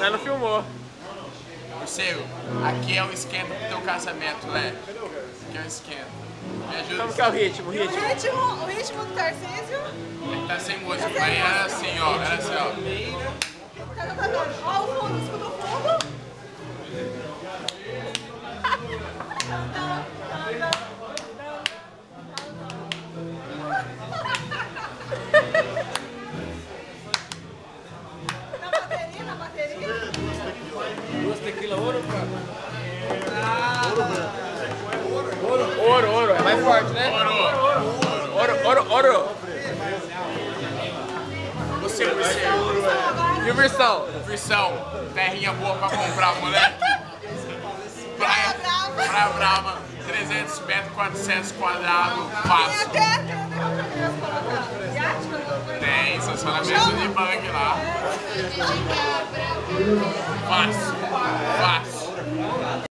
Ela não filmou. Morcego, aqui é o esquenta pro teu casamento, Lé. Aqui é o esquenta. Me ajuda. Como que é o ritmo? O ritmo do Tarcísio. Ele tá sem música, mas era assim, ó. Era assim, ó. Ó o fundo, escuta o fundo. Na bateria. Duas tequila ouro, cara. Ouro. É mais forte, né? Ouro. Você, Morcego. E o Versão? Versão, terrinha boa pra comprar, moleque. Praia Brava, 300 metros, 400 quadrados, fácil. Tem estacionamento de bug lá. Fácil.